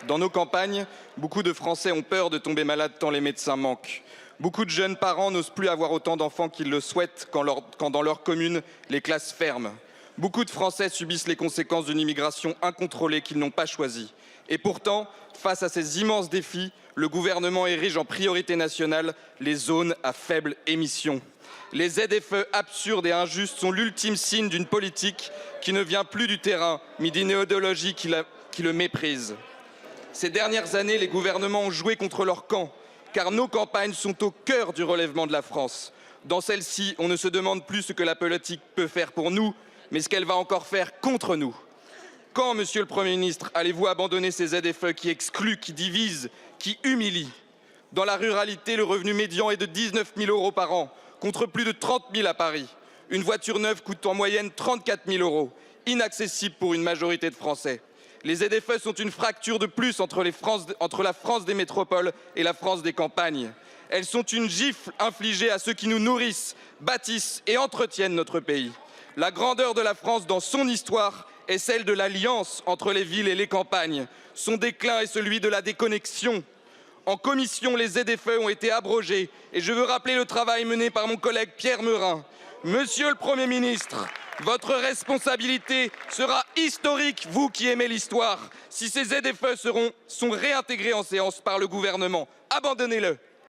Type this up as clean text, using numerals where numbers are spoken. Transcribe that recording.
Dans nos campagnes, beaucoup de Français ont peur de tomber malades tant les médecins manquent. Beaucoup de jeunes parents n'osent plus avoir autant d'enfants qu'ils le souhaitent quand dans leur commune, les classes ferment. Beaucoup de Français subissent les conséquences d'une immigration incontrôlée qu'ils n'ont pas choisie. Et pourtant, face à ces immenses défis, le gouvernement érige en priorité nationale les zones à faible émission. Les ZFE absurdes et injustes sont l'ultime signe d'une politique qui ne vient plus du terrain, mais d'une idéologie qui le méprise. Ces dernières années, les gouvernements ont joué contre leur camp, car nos campagnes sont au cœur du relèvement de la France. Dans celle-ci, on ne se demande plus ce que la politique peut faire pour nous, mais ce qu'elle va encore faire contre nous. Quand, Monsieur le Premier ministre, allez-vous abandonner ces ZFE qui excluent, qui divisent, qui humilient? Dans la ruralité, le revenu médian est de 19 000 € par an, contre plus de 30 000 à Paris. Une voiture neuve coûte en moyenne 34 000 €, inaccessible pour une majorité de Français. Les ZFE sont une fracture de plus entre la France des métropoles et la France des campagnes. Elles sont une gifle infligée à ceux qui nous nourrissent, bâtissent et entretiennent notre pays. La grandeur de la France dans son histoire est celle de l'alliance entre les villes et les campagnes. Son déclin est celui de la déconnexion. En commission, les ZFE ont été abrogés et je veux rappeler le travail mené par mon collègue Pierre Meurin. Monsieur le Premier ministre, votre responsabilité sera historique, vous qui aimez l'histoire, si ces ZFE sont réintégrés en séance par le gouvernement. Abandonnez-le.